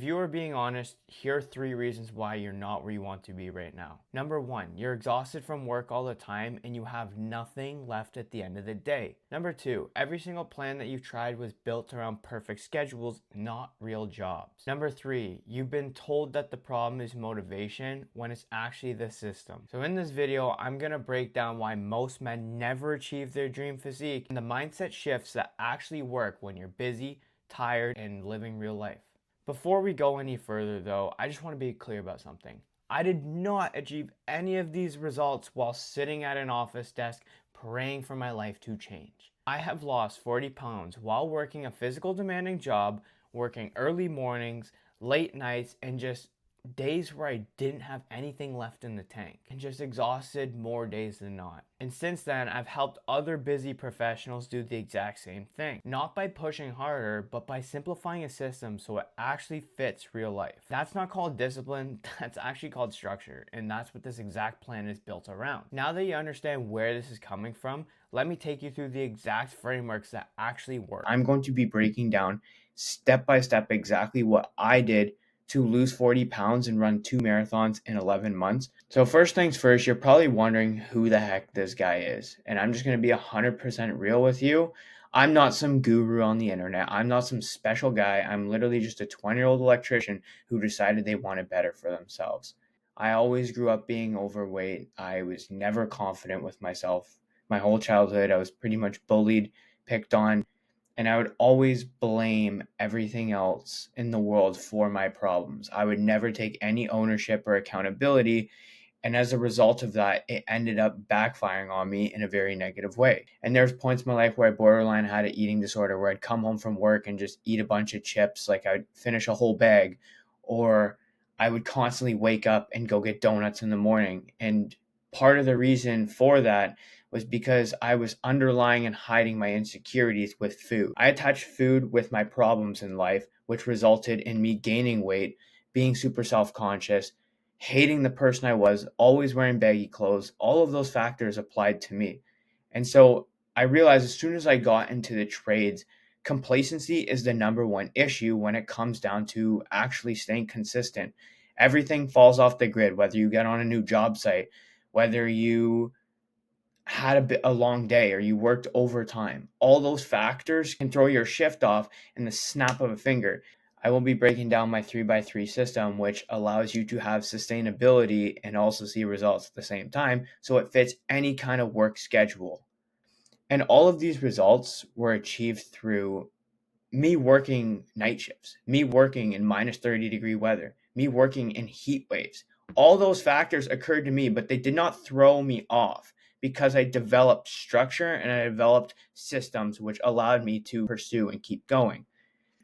If you are being honest, here are 3 reasons why you're not where you want to be right now. Number 1, you're exhausted from work all the time and you have nothing left at the end of the day. Number 2, every single plan that you've tried was built around perfect schedules, not real jobs. Number 3, you've been told that the problem is motivation when it's actually the system. So in this video, I'm gonna break down why most men never achieve their dream physique and the mindset shifts that actually work when you're busy, tired, and living real life. Before we go any further though, I just want to be clear about something. I did not achieve any of these results while sitting at an office desk praying for my life to change. I have lost 40 pounds while working a physical demanding job, working early mornings, late nights, and just days where I didn't have anything left in the tank and just exhausted more days than not. And since then, I've helped other busy professionals do the exact same thing. Not by pushing harder, but by simplifying a system so it actually fits real life. That's not called discipline, that's actually called structure. And that's what this exact plan is built around. Now that you understand where this is coming from, let me take you through the exact frameworks that actually work. I'm going to be breaking down step by step exactly what I did to lose 40 pounds and run 2 marathons in 11 months. So first things first, you're probably wondering who the heck this guy is. And I'm just going to be 100% real with you. I'm not some guru on the internet. I'm not some special guy. I'm literally just a 20-year-old electrician who decided they wanted better for themselves. I always grew up being overweight. I was never confident with myself. My whole childhood, I was pretty much bullied, picked on, and I would always blame everything else in the world for my problems. I would never take any ownership or accountability. And as a result of that, it ended up backfiring on me in a very negative way. And there's points in my life where I borderline had an eating disorder, where I'd come home from work and just eat a bunch of chips, like I'd finish a whole bag, or I would constantly wake up and go get donuts in the morning. And part of the reason for that was because I was underlying and hiding my insecurities with food. I attached food with my problems in life, which resulted in me gaining weight, being super self-conscious, hating the person I was, always wearing baggy clothes. All of those factors applied to me. And so I realized as soon as I got into the trades, complacency is the number one issue when it comes down to actually staying consistent. Everything falls off the grid, whether you get on a new job site, whether you had a long day or you worked overtime. All those factors can throw your shift off in the snap of a finger. I will be breaking down my 3x3 system, which allows you to have sustainability and also see results at the same time, so it fits any kind of work schedule. And all of these results were achieved through me working night shifts, me working in minus 30-degree weather, me working in heat waves. All those factors occurred to me, but they did not throw me off because I developed structure and I developed systems which allowed me to pursue and keep going.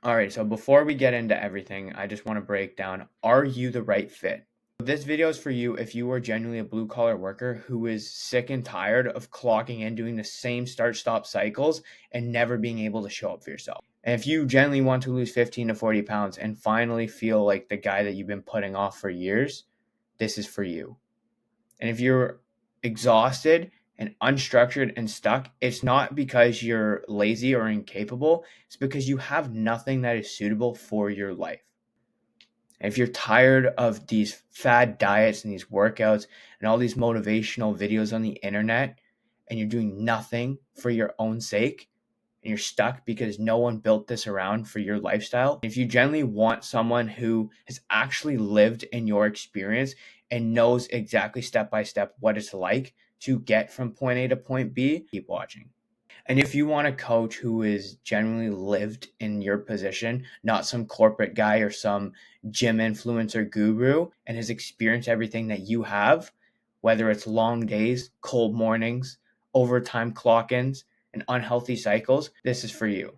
All right, so before we get into everything, I just want to break down, are you the right fit? This video is for you if you are genuinely a blue-collar worker who is sick and tired of clocking in, doing the same start-stop cycles, and never being able to show up for yourself. And if you genuinely want to lose 15 to 40 pounds and finally feel like the guy that you've been putting off for years, this is for you. And if you're exhausted and unstructured and stuck, it's not because you're lazy or incapable. It's because you have nothing that is suitable for your life. And if you're tired of these fad diets and these workouts and all these motivational videos on the internet, and you're doing nothing for your own sake, and you're stuck because no one built this around for your lifestyle, if you genuinely want someone who has actually lived in your experience and knows exactly step by step what it's like to get from point A to point B, keep watching. And if you want a coach who is genuinely lived in your position, not some corporate guy or some gym influencer guru, and has experienced everything that you have, whether it's long days, cold mornings, overtime clock-ins, and unhealthy cycles, this is for you.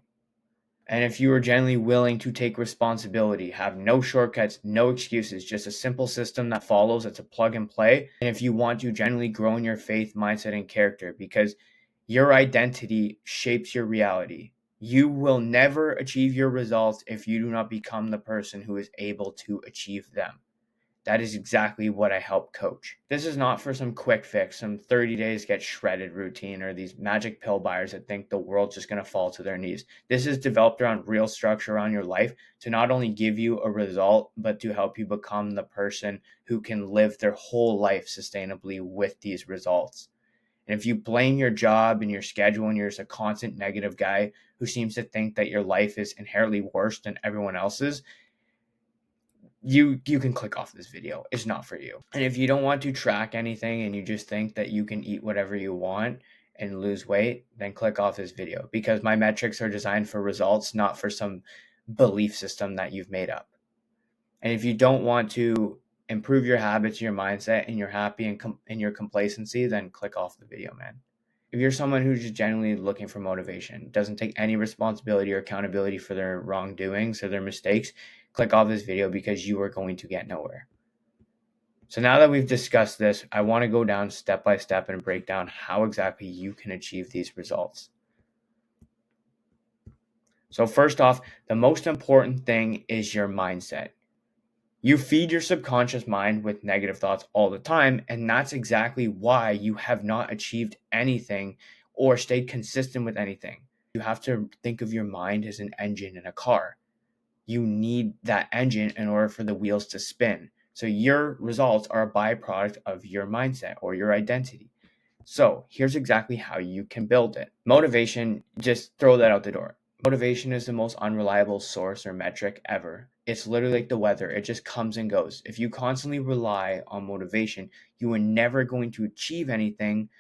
And if you are genuinely willing to take responsibility, have no shortcuts, no excuses, just a simple system that follows, it's a plug and play. And if you want to genuinely grow in your faith, mindset, and character, because your identity shapes your reality. You will never achieve your results if you do not become the person who is able to achieve them. That is exactly what I help coach. This is not for some quick fix, some 30 days get shredded routine, or these magic pill buyers that think the world's just going to fall to their knees. This is developed around real structure around your life to not only give you a result, but to help you become the person who can live their whole life sustainably with these results. And if you blame your job and your schedule and you're just a constant negative guy who seems to think that your life is inherently worse than everyone else's, you can click off this video. It's not for you. And if you don't want to track anything and you just think that you can eat whatever you want and lose weight, then click off this video, because my metrics are designed for results, not for some belief system that you've made up. And if you don't want to improve your habits, your mindset, and you're happy in your complacency, then click off the video, man. If you're someone who's just genuinely looking for motivation, doesn't take any responsibility or accountability for their wrongdoings or their mistakes, click off this video, because you are going to get nowhere. So now that we've discussed this, I want to go down step by step and break down how exactly you can achieve these results. So first off, the most important thing is your mindset. You feed your subconscious mind with negative thoughts all the time, and that's exactly why you have not achieved anything or stayed consistent with anything. You have to think of your mind as an engine in a car. You need that engine in order for the wheels to spin. So your results are a byproduct of your mindset or your identity. So here's exactly how you can build it. Motivation, just throw that out the door. Motivation is the most unreliable source or metric ever. It's literally like the weather. It just comes and goes. If you constantly rely on motivation, you are never going to achieve anything,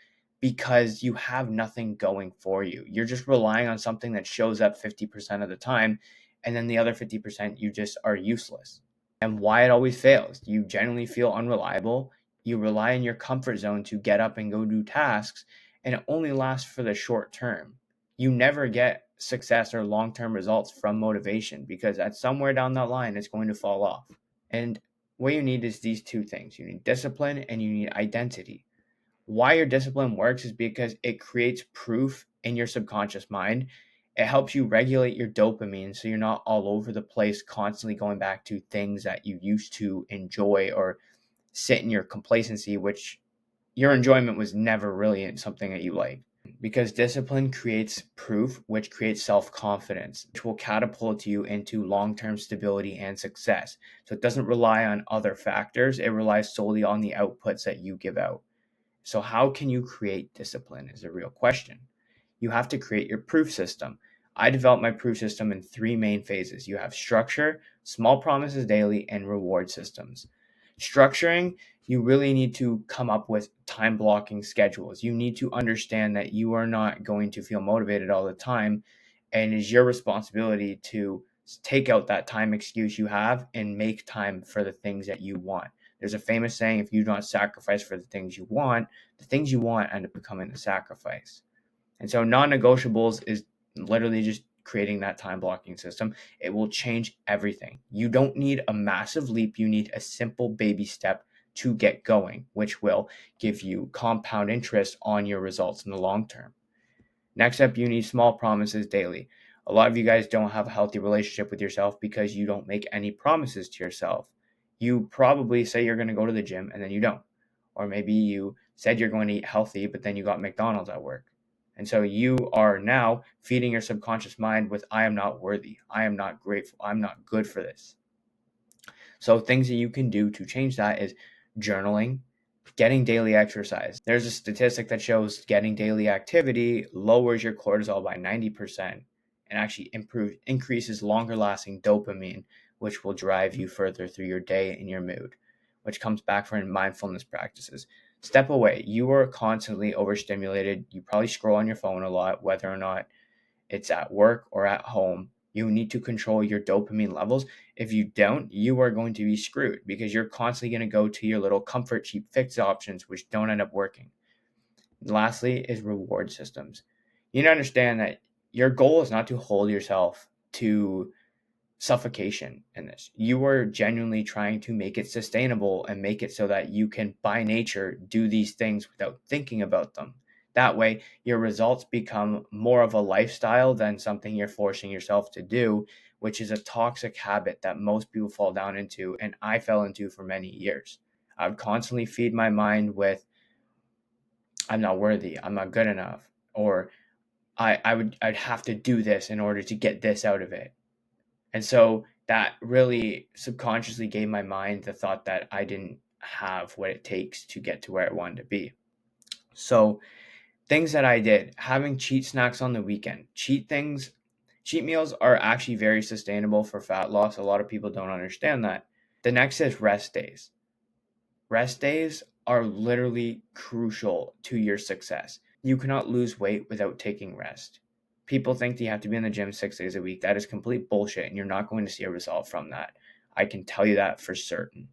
because you have nothing going for you. You're just relying on something that shows up 50% of the time, and then the other 50% you just are useless. And why it always fails: you generally feel unreliable. You rely on your comfort zone to get up and go do tasks, and it only lasts for the short term. You never get success or long-term results from motivation, because at somewhere down that line it's going to fall off. And what you need is these two things. You need discipline and you need identity. Why your discipline works is because it creates proof in your subconscious mind. It helps you regulate your dopamine so you're not all over the place constantly going back to things that you used to enjoy, or sit in your complacency, which your enjoyment was never really something that you like. Because discipline creates proof, which creates self-confidence, which will catapult you into long-term stability and success. So it doesn't rely on other factors. It relies solely on the outputs that you give out. So how can you create discipline is a real question. You have to create your proof system. I developed my proof system in 3 main phases. You have structure, small promises daily, and reward systems. Structuring, you really need to come up with time blocking schedules. You need to understand that you are not going to feel motivated all the time, and it is your responsibility to take out that time excuse you have and make time for the things that you want. There's a famous saying: if you do not sacrifice for the things you want end up becoming the sacrifice. And so non-negotiables is literally just creating that time blocking system. It will change everything. You don't need a massive leap. You need a simple baby step to get going, which will give you compound interest on your results in the long term. Next up, you need small promises daily. A lot of you guys don't have a healthy relationship with yourself because you don't make any promises to yourself. You probably say you're going to go to the gym and then you don't. Or maybe you said you're going to eat healthy, but then you got McDonald's at work. And so you are now feeding your subconscious mind with, I am not worthy. I am not grateful. I'm not good for this. So things that you can do to change that is journaling, getting daily exercise. There's a statistic that shows getting daily activity lowers your cortisol by 90% and actually increases longer lasting dopamine, which will drive you further through your day and your mood, which comes back from mindfulness practices. Step away. You are constantly overstimulated. You probably scroll on your phone a lot, whether or not it's at work or at home. You need to control your dopamine levels. If you don't, you are going to be screwed, because you're constantly going to go to your little comfort cheap fix options, which don't end up working. And lastly is reward systems. You need to understand that your goal is not to hold yourself to suffocation in this. You are genuinely trying to make it sustainable and make it so that you can, by nature, do these things without thinking about them. That way, your results become more of a lifestyle than something you're forcing yourself to do, which is a toxic habit that most people fall down into, and I fell into for many years. I would constantly feed my mind with, I'm not worthy, I'm not good enough, or I'd have to do this in order to get this out of it. And so that really subconsciously gave my mind the thought that I didn't have what it takes to get to where I wanted to be. So things that I did, having cheat snacks on the weekend. Cheat meals are actually very sustainable for fat loss. A lot of people don't understand that. The next is rest days. Rest days are literally crucial to your success. You cannot lose weight without taking rest. People think that you have to be in the gym 6 days a week. That is complete bullshit, and you're not going to see a result from that. I can tell you that for certain.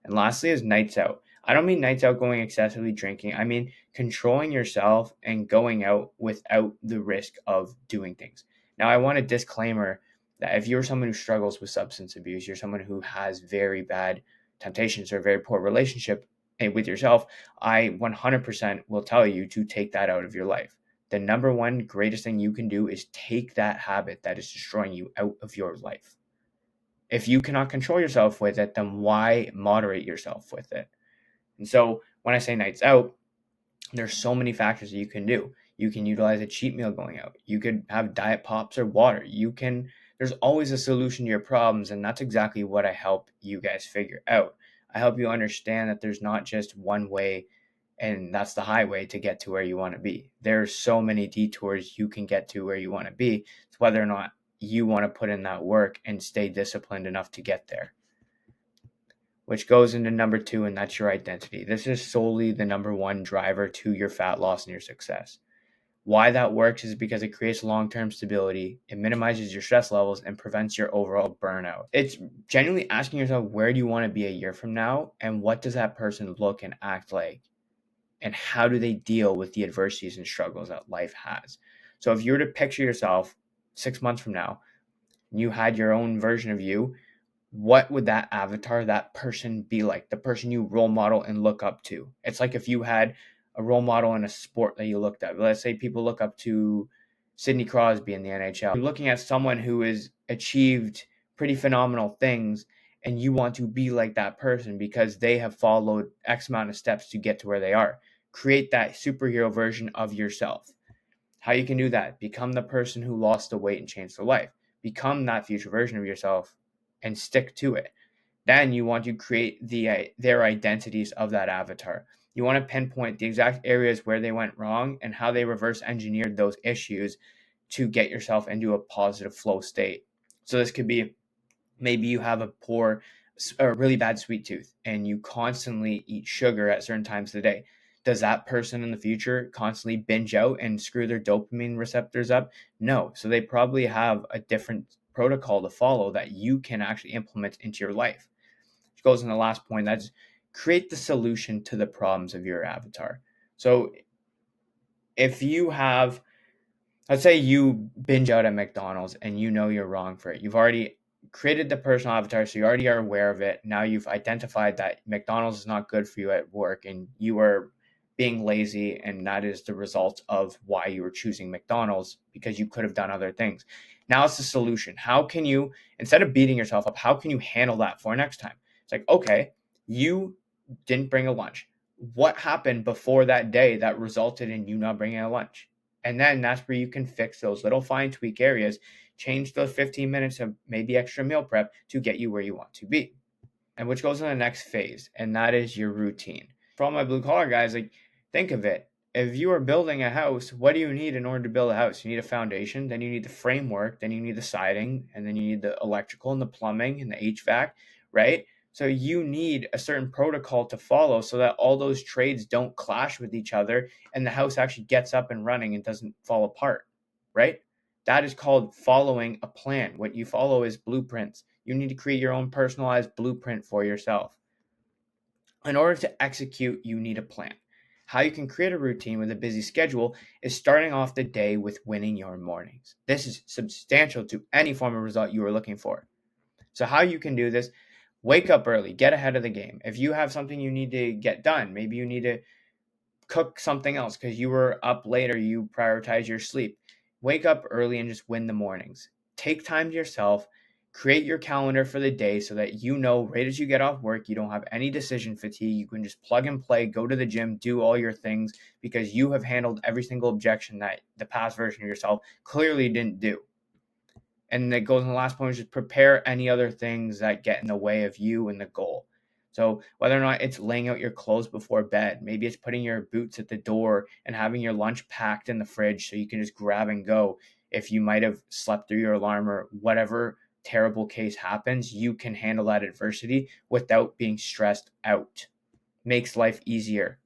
And lastly is nights out. I don't mean nights out going excessively drinking. I mean controlling yourself and going out without the risk of doing things. Now, I want a disclaimer that if you're someone who struggles with substance abuse, you're someone who has very bad temptations or a very poor relationship with yourself, I 100% will tell you to take that out of your life. The number one greatest thing you can do is take that habit that is destroying you out of your life. If you cannot control yourself with it, then why moderate yourself with it? And so when I say nights out, there's so many factors that you can do. You can utilize a cheat meal going out. You could have diet pops or water. There's always a solution to your problems, and that's exactly what I help you guys figure out. I help you understand that there's not just one way and that's the highway to get to where you want to be. There's so many detours you can get to where you want to be. It's whether or not you want to put in that work and stay disciplined enough to get there. Which goes into number 2, and that's your identity. This is solely the number one driver to your fat loss and your success. Why that works is because it creates long-term stability, it minimizes your stress levels, and prevents your overall burnout. It's genuinely asking yourself, where do you want to be a year from now, and what does that person look and act like, and how do they deal with the adversities and struggles that life has? So if you were to picture yourself 6 months from now, and you had your own version of you, what would that avatar, that person be like? The person you role model and look up to. It's like if you had a role model in a sport that you looked at. Let's say people look up to Sidney Crosby in the NHL. You're looking at someone who has achieved pretty phenomenal things, and you want to be like that person because they have followed X amount of steps to get to where they are. Create that superhero version of yourself. How you can do that? Become the person who lost the weight and changed their life. Become that future version of yourself and stick to it. Then you want to create their identities of that avatar. You want to pinpoint the exact areas where they went wrong and how they reverse engineered those issues to get yourself into a positive flow state. So this could be, maybe you have a really bad sweet tooth and you constantly eat sugar at certain times of the day. Does that person in the future constantly binge out and screw their dopamine receptors up? No. So they probably have a different protocol to follow that you can actually implement into your life. Which goes in the last point, that's create the solution to the problems of your avatar. So if you have, let's say you binge out at McDonald's and you know you're wrong for it. You've already created the personal avatar, so you already are aware of it. Now you've identified that McDonald's is not good for you at work and you are being lazy, and that is the result of why you were choosing McDonald's, because you could have done other things. Now it's the solution. How can you, instead of beating yourself up, how can you handle that for next time? It's like, okay, you didn't bring a lunch. What happened before that day that resulted in you not bringing a lunch? And then that's where you can fix those little fine tweak areas, change those 15 minutes of maybe extra meal prep to get you where you want to be. And which goes in the next phase, and that is your routine. For all my blue collar guys, like, think of it. If you are building a house, what do you need in order to build a house? You need a foundation, then you need the framework, then you need the siding, and then you need the electrical and the plumbing and the HVAC, right? So you need a certain protocol to follow so that all those trades don't clash with each other and the house actually gets up and running and doesn't fall apart, right? That is called following a plan. What you follow is blueprints. You need to create your own personalized blueprint for yourself. In order to execute, you need a plan. How you can create a routine with a busy schedule is starting off the day with winning your mornings. This is substantial to any form of result you are looking for. So how you can do this: wake up early, get ahead of the game. If you have something you need to get done, maybe you need to cook something else because you were up later, you prioritize your sleep. Wake up early and just win the mornings. Take time to yourself. Create your calendar for the day so that you know right as you get off work, you don't have any decision fatigue. You can just plug and play, go to the gym, do all your things because you have handled every single objection that the past version of yourself clearly didn't do. And that goes in the last point, is just prepare any other things that get in the way of you and the goal. So whether or not it's laying out your clothes before bed, maybe it's putting your boots at the door and having your lunch packed in the fridge so you can just grab and go. If you might have slept through your alarm or whatever terrible case happens, you can handle that adversity without being stressed out. Makes life easier.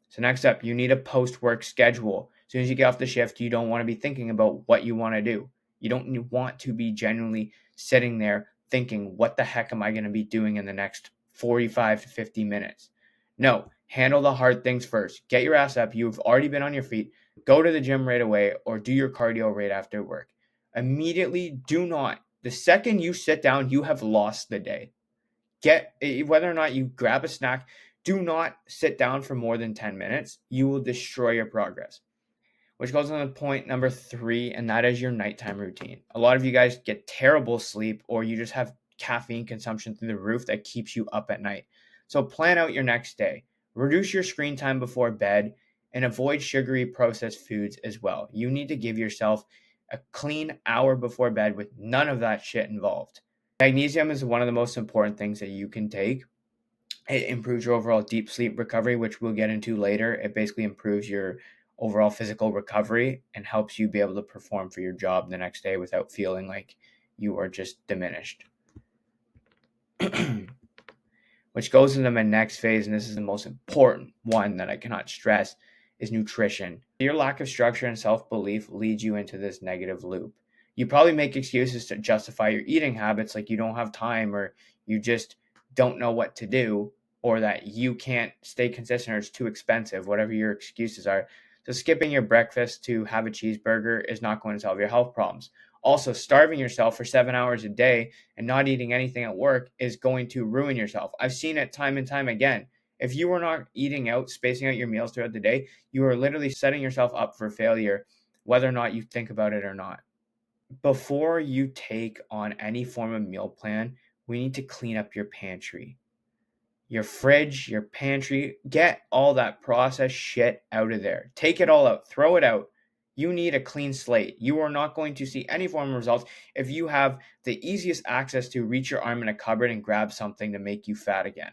So next up, you need a post-work schedule. As soon as you get off the shift, you don't want to be thinking about what you want to do. You don't want to be genuinely sitting there thinking, what the heck am I going to be doing in the next 45 to 50 minutes? No, handle the hard things first. Get your ass up. You've already been on your feet. Go to the gym right away or do your cardio right after work. Immediately do not. The second you sit down, you have lost the day. Whether or not you grab a snack, do not sit down for more than 10 minutes. You will destroy your progress. Which goes on to point number 3, and that is your nighttime routine. A lot of you guys get terrible sleep, or you just have caffeine consumption through the roof that keeps you up at night. So plan out your next day. Reduce your screen time before bed and avoid sugary processed foods as well. You need to give yourself a clean hour before bed with none of that shit involved. Magnesium is one of the most important things that you can take. It improves your overall deep sleep recovery, which we'll get into later. It basically improves your overall physical recovery and helps you be able to perform for your job the next day without feeling like you are just diminished. Which goes into my next phase, and this is the most important one that I cannot stress, is nutrition. Your lack of structure and self-belief leads you into this negative loop. You probably make excuses to justify your eating habits, like you don't have time or you just don't know what to do, or that you can't stay consistent or it's too expensive, whatever your excuses are. So skipping your breakfast to have a cheeseburger is not going to solve your health problems. Also, starving yourself for 7 hours a day and not eating anything at work is going to ruin yourself. I've seen it time and time again. If you are not eating out, spacing out your meals throughout the day, you are literally setting yourself up for failure, whether or not you think about it or not. Before you take on any form of meal plan, we need to clean up your pantry, your fridge, your pantry. Get all that processed shit out of there. Take it all out. Throw it out. You need a clean slate. You are not going to see any form of results if you have the easiest access to reach your arm in a cupboard and grab something to make you fat again.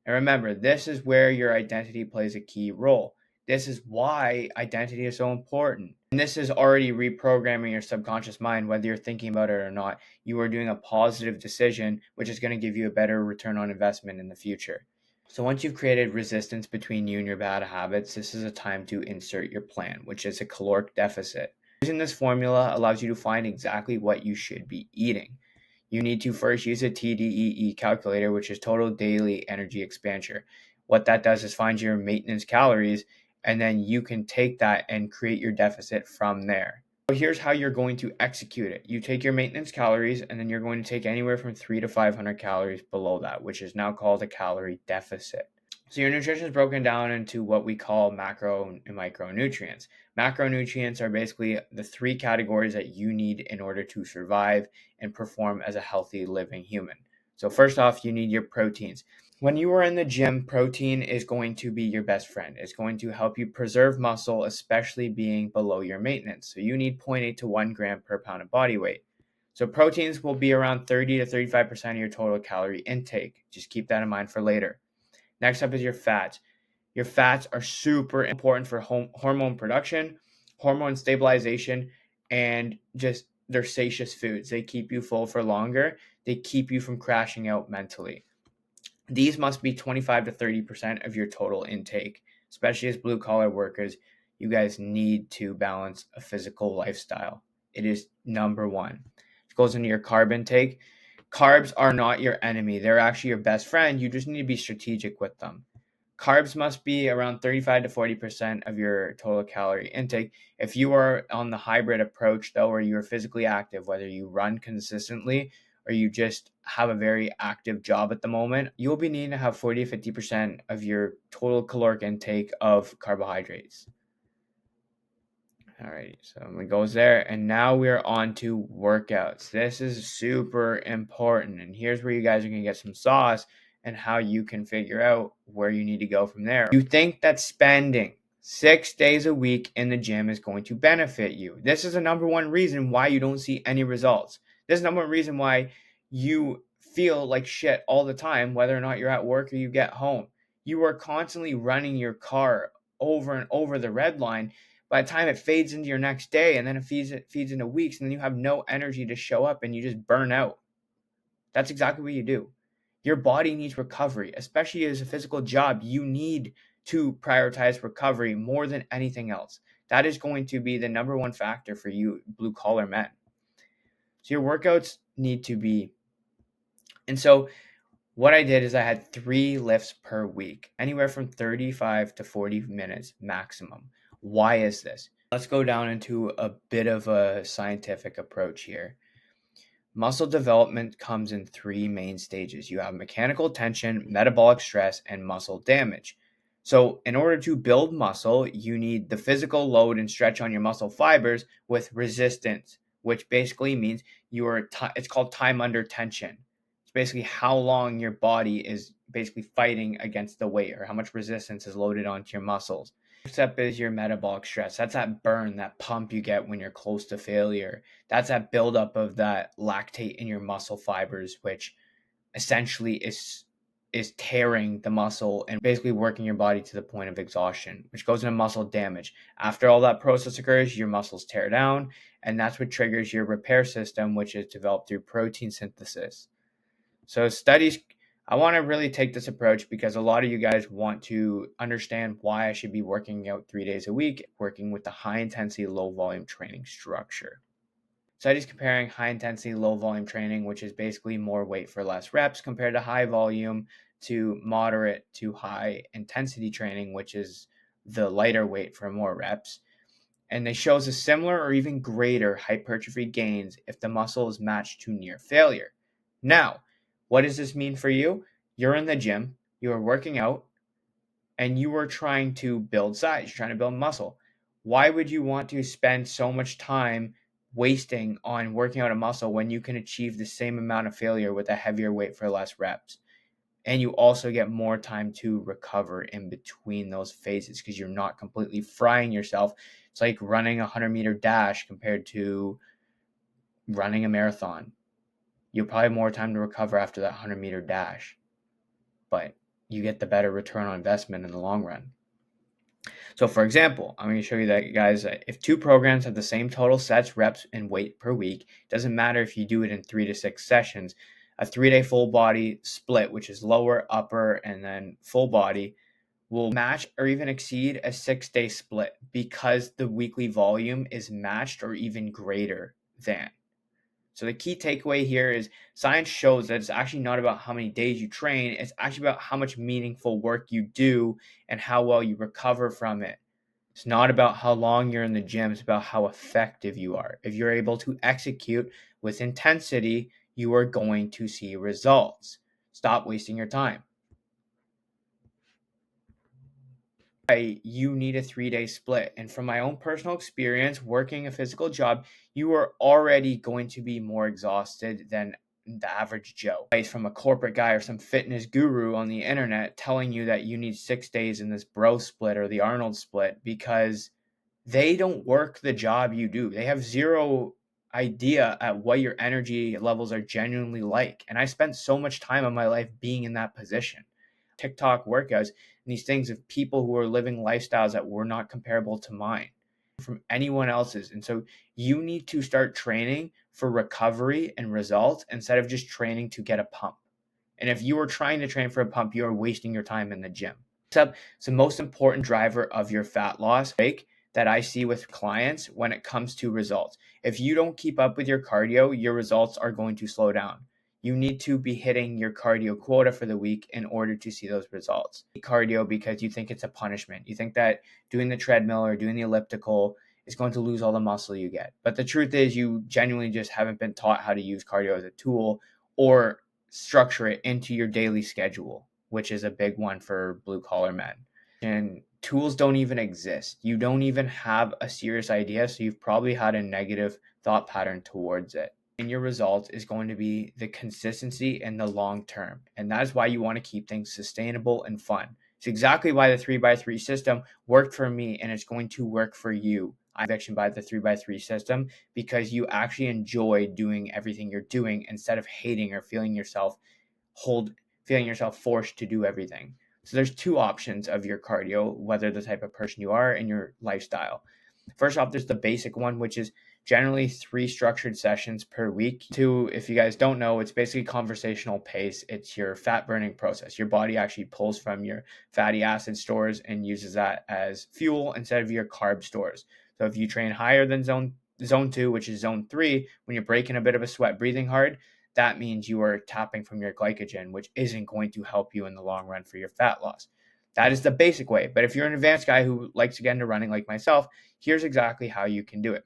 And remember, this is where your identity plays a key role. This is why identity is so important. And this is already reprogramming your subconscious mind, whether you're thinking about it or not. You are doing a positive decision, which is going to give you a better return on investment in the future. So once you've created resistance between you and your bad habits, this is a time to insert your plan, which is a caloric deficit. Using this formula allows you to find exactly what you should be eating. You need to first use a TDEE calculator, which is total daily energy expenditure. What that does is find your maintenance calories, and then you can take that and create your deficit from there. So here's how you're going to execute it. You take your maintenance calories, and then you're going to take anywhere from 300 to 500 calories below that, which is now called a calorie deficit. So your nutrition is broken down into what we call macro and micronutrients. Macronutrients are basically the 3 categories that you need in order to survive and perform as a healthy living human. So first off, you need your proteins. When you are in the gym, protein is going to be your best friend. It's going to help you preserve muscle, especially being below your maintenance. So you need 0.8 to 1 gram per pound of body weight. So proteins will be around 30 to 35% of your total calorie intake. Just keep that in mind for later. Next up is your fats. Your fats are super important for hormone production, hormone stabilization, and just they're satious foods. They keep you full for longer. They keep you from crashing out mentally. These must be 25 to 30% of your total intake, especially as blue collar workers. You guys need to balance a physical lifestyle. It is number one. It goes into your carb intake. Carbs are not your enemy. They're actually your best friend. You just need to be strategic with them. Carbs must be around 35 to 40% of your total calorie intake. If you are on the hybrid approach, though, where you're physically active, whether you run consistently or you just have a very active job at the moment, you'll be needing to have 40 to 50% of your total caloric intake of carbohydrates. All right, so it goes there, and now we're on to workouts. This is super important, and here's where you guys are going to get some sauce and how you can figure out where you need to go from there. You think that spending 6 days a week in the gym is going to benefit you. This is the number one reason why you don't see any results. This is the number one reason why you feel like shit all the time, whether or not you're at work or you get home. You are constantly running your car over and over the red line. By the time it fades into your next day, and then it feeds into weeks, and then you have no energy to show up and you just burn out. That's exactly what you do. Your body needs recovery, especially as a physical job. You need to prioritize recovery more than anything else. That is going to be the number one factor for you blue collar men. So your workouts need to be, and so what I did is I had 3 lifts per week, anywhere from 35 to 40 minutes maximum. Why is this? Let's go down into a bit of a scientific approach here. Muscle development comes in 3 main stages. You have mechanical tension, metabolic stress, and muscle damage. So in order to build muscle, you need the physical load and stretch on your muscle fibers with resistance, which basically means it's called time under tension. It's basically how long your body is basically fighting against the weight, or how much resistance is loaded onto your muscles. Next up is your metabolic stress. That's that burn, that pump you get when you're close to failure. That's that buildup of that lactate in your muscle fibers, which essentially is tearing the muscle and basically working your body to the point of exhaustion, which goes into muscle damage. After all that process occurs, your muscles tear down, and that's what triggers your repair system, which is developed through protein synthesis. So I want to really take this approach because a lot of you guys want to understand why I should be working out 3 days a week, working with the high intensity, low volume training structure. Studies comparing high intensity, low volume training, which is basically more weight for less reps, compared to high volume to moderate to high intensity training, which is the lighter weight for more reps. And it shows a similar or even greater hypertrophy gains if the muscle is matched to near failure. Now, what does this mean for you? You're in the gym, you are working out, and you are trying to build size, you're trying to build muscle. Why would you want to spend so much time wasting on working out a muscle when you can achieve the same amount of failure with a heavier weight for less reps? And you also get more time to recover in between those phases because you're not completely frying yourself. It's like running a 100-meter dash compared to running a marathon. You'll probably have more time to recover after that 100-meter dash, but you get the better return on investment in the long run. So for example, I'm going to show you that, guys, if 2 programs have the same total sets, reps, and weight per week, it doesn't matter if you do it in 3 to 6 sessions, a 3-day full body split, which is lower, upper, and then full body, will match or even exceed a 6-day split because the weekly volume is matched or even greater than. So the key takeaway here is science shows that it's actually not about how many days you train. It's actually about how much meaningful work you do and how well you recover from it. It's not about how long you're in the gym. It's about how effective you are. If you're able to execute with intensity, you are going to see results. Stop wasting your time. You need a 3-day split. And from my own personal experience working a physical job, you are already going to be more exhausted than the average Joe. From a corporate guy or some fitness guru on the internet telling you that you need 6 days in this bro split or the Arnold split, because they don't work the job you do. They have zero idea at what your energy levels are genuinely like. And I spent so much time of my life being in that position. TikTok workouts and these things of people who are living lifestyles that were not comparable to mine from anyone else's. And so you need to start training for recovery and results instead of just training to get a pump. And if you are trying to train for a pump, you are wasting your time in the gym. It's the most important driver of your fat loss that I see with clients when it comes to results. If you don't keep up with your cardio, your results are going to slow down. You need to be hitting your cardio quota for the week in order to see those results. Cardio because you think it's a punishment. You think that doing the treadmill or doing the elliptical is going to lose all the muscle you get. But the truth is you genuinely just haven't been taught how to use cardio as a tool or structure it into your daily schedule, which is a big one for blue collar men. and tools don't even exist. You don't even have a serious idea, so you've probably had a negative thought pattern towards it. And your result is going to be the consistency in the long term. And that's why you want to keep things sustainable and fun. It's exactly why the 3x3 system worked for me, and it's going to work for you. I'm conviction by the 3x3 system because you actually enjoy doing everything you're doing instead of hating or feeling yourself forced to do everything. So there's two options of your cardio, whether the type of person you are and your lifestyle. First off, there's the basic one, which is generally 3 structured sessions per week. Two, if you guys don't know, it's basically conversational pace. It's your fat burning process. Your body actually pulls from your fatty acid stores and uses that as fuel instead of your carb stores. So if you train higher than zone 2, which is zone 3, when you're breaking a bit of a sweat, breathing hard, that means you are tapping from your glycogen, which isn't going to help you in the long run for your fat loss. That is the basic way. But if you're an advanced guy who likes to get into running like myself, here's exactly how you can do it.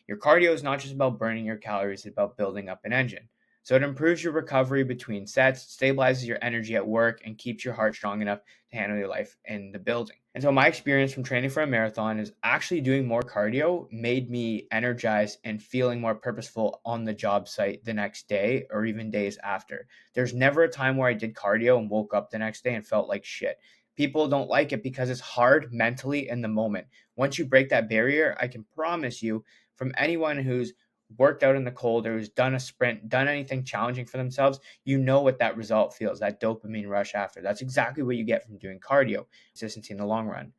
Your cardio is not just about burning your calories, it's about building up an engine. So it improves your recovery between sets, stabilizes your energy at work, and keeps your heart strong enough to handle your life in the building. And so my experience from training for a marathon is actually doing more cardio made me energized and feeling more purposeful on the job site the next day or even days after. There's never a time where I did cardio and woke up the next day and felt like shit. People don't like it because it's hard mentally in the moment. Once you break that barrier, I can promise you, from anyone who's worked out in the cold or who's done a sprint, done anything challenging for themselves, you know what that result feels, that dopamine rush after. That's exactly what you get from doing cardio, consistency in the long run.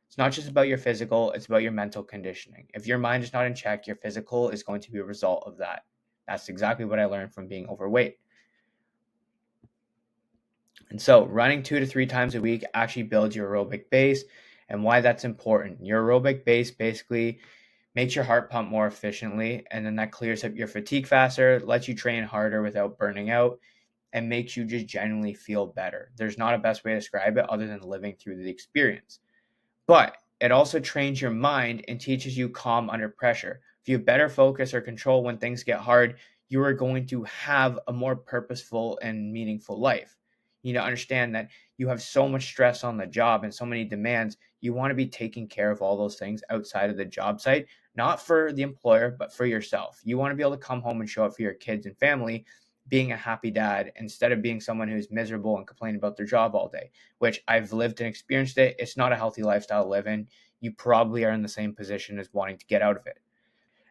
It's not just about your physical, it's about your mental conditioning. If your mind is not in check, your physical is going to be a result of that. That's exactly what I learned from being overweight. And so running 2 to 3 times a week actually builds your aerobic base. And why that's important. Your aerobic base basically makes your heart pump more efficiently, and then that clears up your fatigue faster, lets you train harder without burning out, and makes you just genuinely feel better. There's not a best way to describe it other than living through the experience. But it also trains your mind and teaches you calm under pressure. If you have better focus or control when things get hard, you are going to have a more purposeful and meaningful life. You need to understand that you have so much stress on the job and so many demands. You want to be taking care of all those things outside of the job site, not for the employer, but for yourself. You want to be able to come home and show up for your kids and family, being a happy dad instead of being someone who's miserable and complaining about their job all day, which I've lived and experienced it. It's not a healthy lifestyle to live in. You probably are in the same position as wanting to get out of it.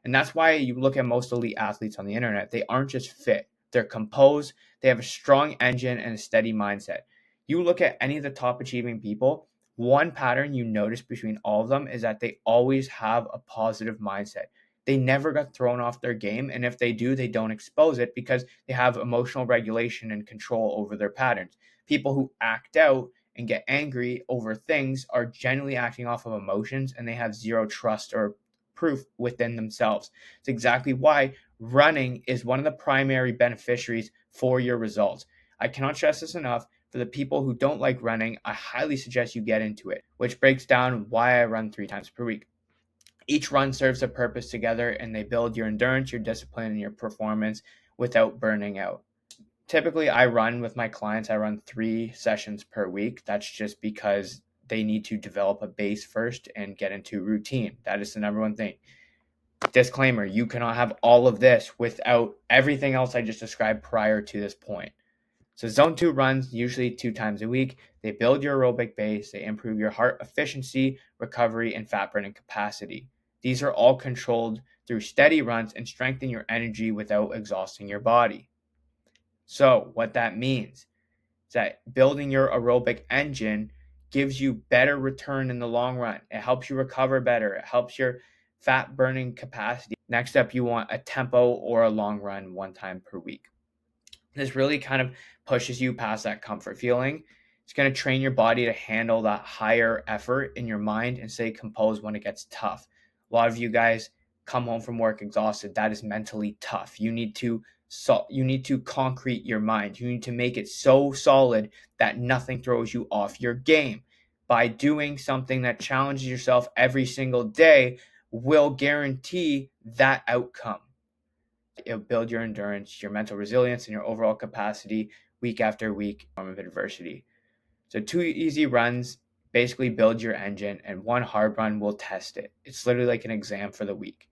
And that's why you look at most elite athletes on the internet, they aren't just fit, they're composed, they have a strong engine and a steady mindset. You look at any of the top achieving people, one pattern you notice between all of them is that they always have a positive mindset. They never got thrown off their game. And if they do, they don't expose it because they have emotional regulation and control over their patterns. People who act out and get angry over things are generally acting off of emotions, and they have zero trust or proof within themselves. It's exactly why running is one of the primary beneficiaries for your results. I cannot stress this enough. For the people who don't like running, I highly suggest you get into it, which breaks down why I run 3 times per week. Each run serves a purpose together, and they build your endurance, your discipline, and your performance without burning out. Typically, I run with my clients, I run 3 sessions per week. That's just because they need to develop a base first and get into routine. That is the number one thing. Disclaimer, you cannot have all of this without everything else I just described prior to this point. So zone 2 runs usually 2 times a week. They build your aerobic base, they improve your heart efficiency, recovery, and fat burning capacity. These are all controlled through steady runs and strengthen your energy without exhausting your body. So what that means is that building your aerobic engine gives you better return in the long run. It helps you recover better. It helps your fat burning capacity. Next up, you want a tempo or a long run 1 time per week. This really kind of pushes you past that comfort feeling. It's going to train your body to handle that higher effort in your mind and stay composed when it gets tough. A lot of you guys come home from work exhausted. That is mentally tough. You need to concrete your mind. You need to make it so solid that nothing throws you off your game. By doing something that challenges yourself every single day will guarantee that outcome. It'll build your endurance, your mental resilience, and your overall capacity week after week of adversity. So 2 easy runs basically build your engine, and one hard run will test it. It's literally like an exam for the week.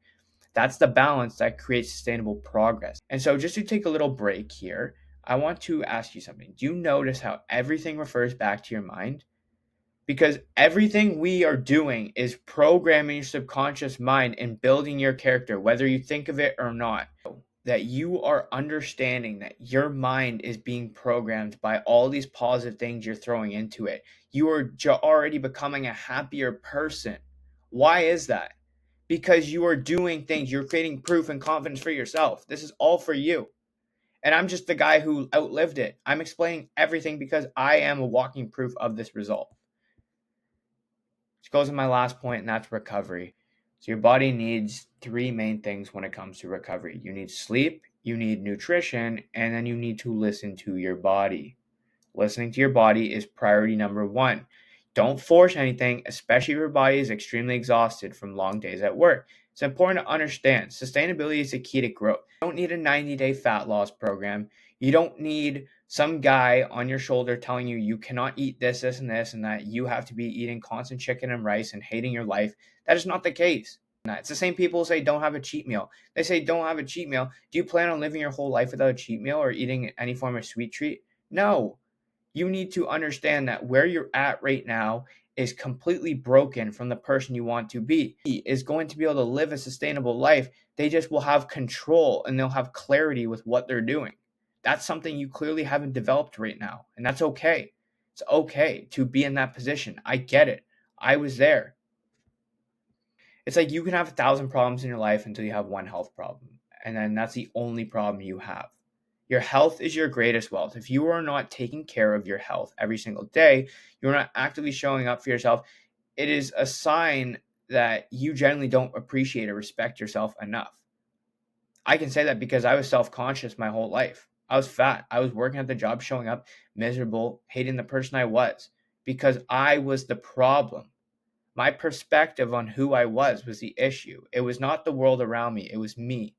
That's the balance that creates sustainable progress. And so, just to take a little break here, I want to ask you something. Do you notice how everything refers back to your mind? Because everything we are doing is programming your subconscious mind and building your character, whether you think of it or not. That you are understanding that your mind is being programmed by all these positive things you're throwing into it. You are already becoming a happier person. Why is that? Because you are doing things, you're creating proof and confidence for yourself. This is all for you. And I'm just the guy who outlived it. I'm explaining everything because I am a walking proof of this result. Which goes to my last point, and that's recovery. So your body needs three main things when it comes to recovery. You need sleep, you need nutrition, and then you need to listen to your body. Listening to your body is priority number one. Don't force anything, especially if your body is extremely exhausted from long days at work. It's important to understand sustainability is the key to growth. You don't need a 90-day fat loss program. You don't need some guy on your shoulder telling you you cannot eat this, this, and this, and that you have to be eating constant chicken and rice and hating your life. That is not the case. It's the same people who say don't have a cheat meal. They say don't have a cheat meal. Do you plan on living your whole life without a cheat meal or eating any form of sweet treat? No. You need to understand that where you're at right now is completely broken from the person you want to be. He is going to be able to live a sustainable life. They just will have control and they'll have clarity with what they're doing. That's something you clearly haven't developed right now, and that's okay. It's okay to be in that position. I get it. I was there. It's like you can have 1,000 problems in your life until you have one health problem, and then that's the only problem you have. Your health is your greatest wealth. If you are not taking care of your health every single day, you're not actively showing up for yourself, it is a sign that you generally don't appreciate or respect yourself enough. I can say that because I was self-conscious my whole life. I was fat. I was working at the job, showing up miserable, hating the person I was because I was the problem. My perspective on who I was the issue. It was not the world around me. It was me.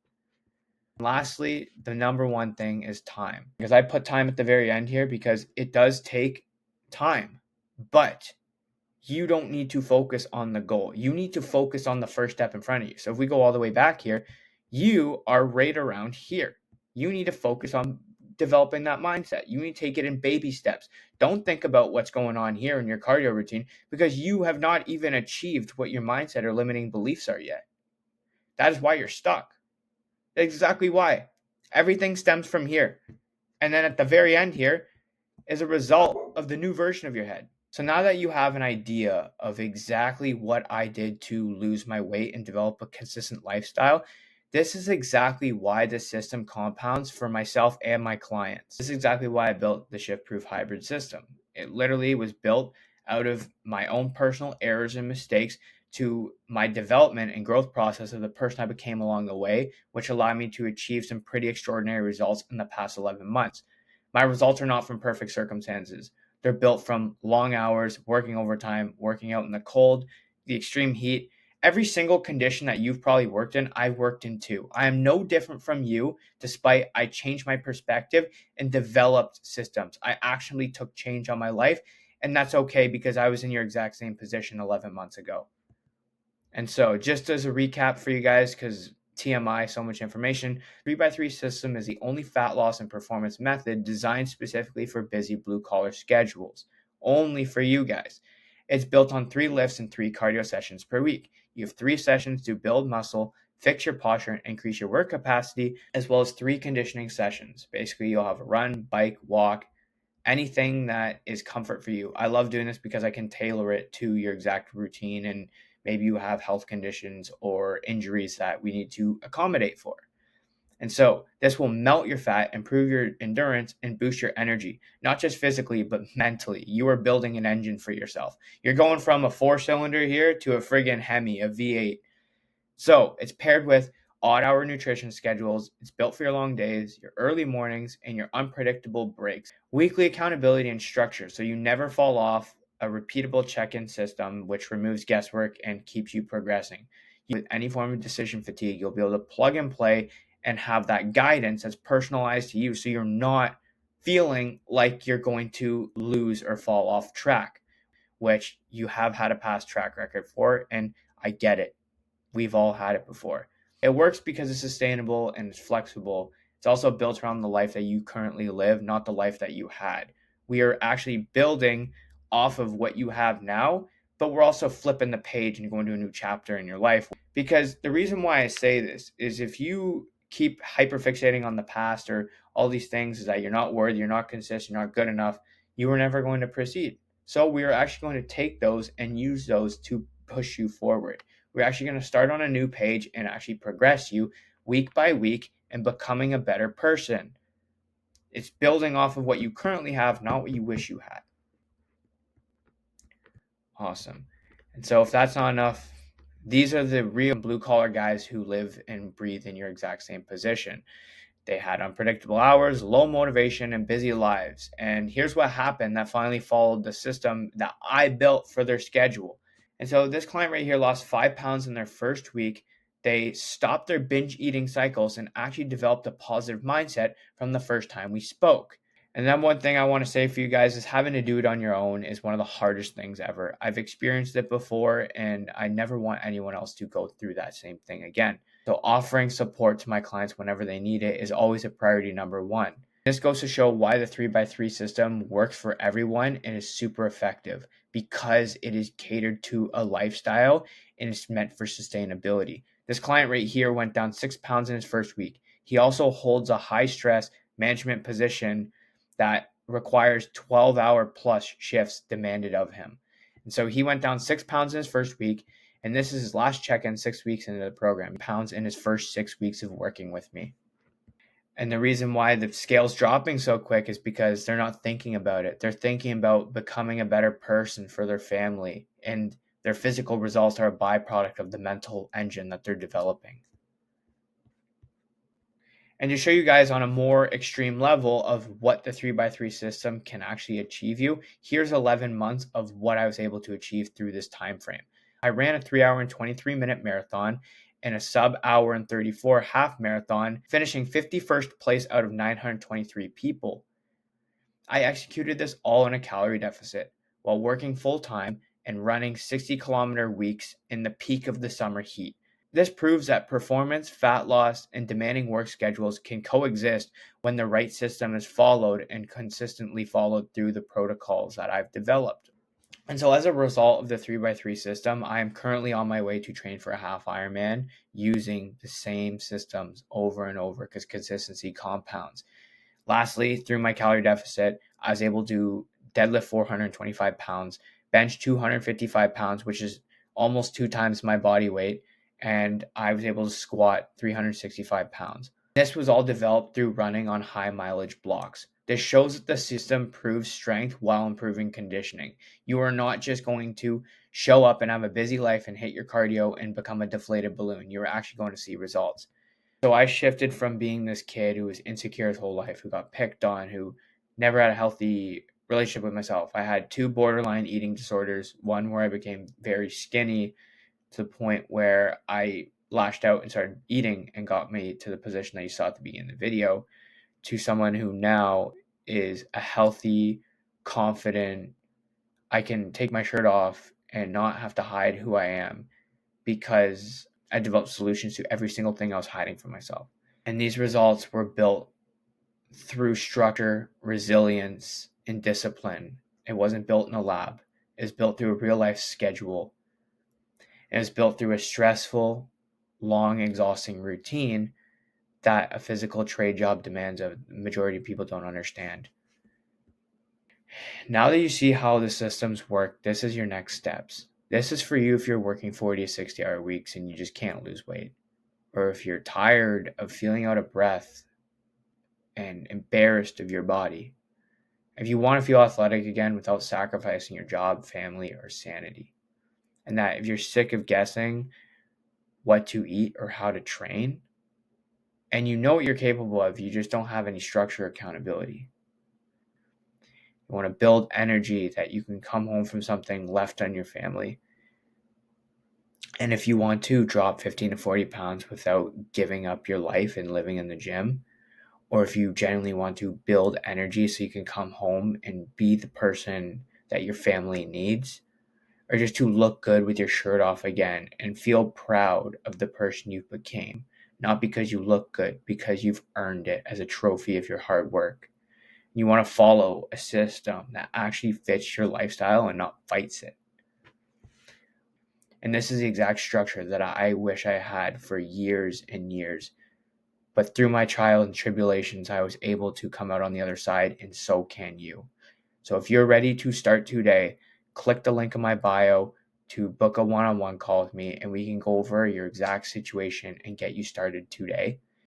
Lastly, the number one thing is time. Because I put time at the very end here because it does take time. But you don't need to focus on the goal. You need to focus on the first step in front of you. So if we go all the way back here, you are right around here. You need to focus on developing that mindset. You need to take it in baby steps. Don't think about what's going on here in your cardio routine because you have not even achieved what your mindset or limiting beliefs are yet. That is why you're stuck. Exactly why. Everything stems from here. And then at the very end here is a result of the new version of your head. So now that you have an idea of exactly what I did to lose my weight and develop a consistent lifestyle, this is exactly why the system compounds for myself and my clients. This is exactly why I built the Shift-Proof Hybrid system. It literally was built out of my own personal errors and mistakes to my development and growth process of the person I became along the way, which allowed me to achieve some pretty extraordinary results in the past 11 months. My results are not from perfect circumstances. They're built from long hours, working overtime, working out in the cold, the extreme heat. Every single condition that you've probably worked in, I've worked in too. I am no different from you, despite I changed my perspective and developed systems. I actually took change on my life, and that's okay because I was in your exact same position 11 months ago. And so just as a recap for you guys, because TMI, so much information, 3x3 system is the only fat loss and performance method designed specifically for busy blue collar schedules. Only for you guys. It's built on 3 lifts and 3 cardio sessions per week. You have 3 sessions to build muscle, fix your posture, and increase your work capacity, as well as 3 conditioning sessions. Basically, you'll have a run, bike, walk, anything that is comfort for you. I love doing this because I can tailor it to your exact routine, and maybe you have health conditions or injuries that we need to accommodate for. And so this will melt your fat, improve your endurance, and boost your energy, not just physically, but mentally. You are building an engine for yourself. You're going from a 4-cylinder here to a friggin' Hemi, a V8. So it's paired with odd-hour nutrition schedules. It's built for your long days, your early mornings, and your unpredictable breaks. Weekly accountability and structure, so you never fall off. A repeatable check-in system, which removes guesswork and keeps you progressing. With any form of decision fatigue, you'll be able to plug and play and have that guidance that's personalized to you, so you're not feeling like you're going to lose or fall off track. which you have had a past track record for, and I get it. We've all had it before. It works because it's sustainable and it's flexible. It's also built around the life that you currently live, not the life that you had. We are actually building off of what you have now, but we're also flipping the page and going to a new chapter in your life. Because the reason why I say this is if you keep hyperfixating on the past or all these things is that you're not worthy, you're not consistent, you're not good enough, you are never going to proceed. So we are actually going to take those and use those to push you forward. We're actually going to start on a new page and actually progress you week by week and becoming a better person. It's building off of what you currently have, not what you wish you had. Awesome. And so if that's not enough, these are the real blue collar guys who live and breathe in your exact same position. They had unpredictable hours, low motivation, and busy lives. And here's what happened that finally followed the system that I built for their schedule. And so this client right here lost 5 pounds in their first week. They stopped their binge eating cycles and actually developed a positive mindset from the first time we spoke. And then one thing I want to say for you guys is having to do it on your own is one of the hardest things ever. I've experienced it before, and I never want anyone else to go through that same thing again. So offering support to my clients whenever they need it is always a priority number one. This goes to show why the 3x3 system works for everyone and is super effective because it is catered to a lifestyle and it's meant for sustainability. This client right here went down 6 pounds in his first week. He also holds a high stress management position that requires 12-hour plus shifts demanded of him. And so he went down 6 pounds in his first week, and this is his last check-in 6 weeks into the program, pounds in his first 6 weeks of working with me. And the reason why the scale's dropping so quick is because they're not thinking about it. They're thinking about becoming a better person for their family, and their physical results are a byproduct of the mental engine that they're developing. And to show you guys on a more extreme level of what the 3x3 system can actually achieve you, here's 11 months of what I was able to achieve through this time frame. I ran a 3-hour and 23-minute marathon and a sub-hour and 34 half marathon, finishing 51st place out of 923 people. I executed this all in a calorie deficit while working full-time and running 60-kilometer weeks in the peak of the summer heat. This proves that performance, fat loss, and demanding work schedules can coexist when the right system is followed and consistently followed through the protocols that I've developed. And so as a result of the 3x3 system, I am currently on my way to train for a half Ironman using the same systems over and over because consistency compounds. Lastly, through my calorie deficit, I was able to deadlift 425 pounds, bench 255 pounds, which is almost 2 times my body weight, and I was able to squat 365 pounds. This was all developed through running on high mileage blocks. This shows that the system proves strength while improving conditioning. You are not just going to show up and have a busy life and hit your cardio and become a deflated balloon. You're actually going to see results. So I shifted from being this kid who was insecure his whole life, who got picked on, who never had a healthy relationship with myself. I had 2 borderline eating disorders, one where I became very skinny to the point where I lashed out and started eating and got me to the position that you saw at the beginning of the video, to someone who now is a healthy, confident, I can take my shirt off and not have to hide who I am because I developed solutions to every single thing I was hiding from myself. And these results were built through structure, resilience, and discipline. It wasn't built in a lab. It was built through a real life schedule. It was built through a stressful, long, exhausting routine that a physical trade job demands of the majority of people don't understand. Now that you see how the systems work, this is your next steps. This is for you if you're working 40 to 60 hour weeks and you just can't lose weight. Or if you're tired of feeling out of breath and embarrassed of your body. If you want to feel athletic again without sacrificing your job, family, or sanity. And that if you're sick of guessing what to eat or how to train, and you know what you're capable of, you just don't have any structure or accountability. You want to build energy that you can come home from something left on your family. And if you want to drop 15 to 40 pounds without giving up your life and living in the gym, or if you genuinely want to build energy so you can come home and be the person that your family needs, or just to look good with your shirt off again and feel proud of the person you became. Not because you look good, because you've earned it as a trophy of your hard work. You want to follow a system that actually fits your lifestyle and not fights it. And this is the exact structure that I wish I had for years and years. But through my trials and tribulations, I was able to come out on the other side, and so can you. So if you're ready to start today, click the link in my bio to book a one-on-one call with me, and we can go over your exact situation and get you started today.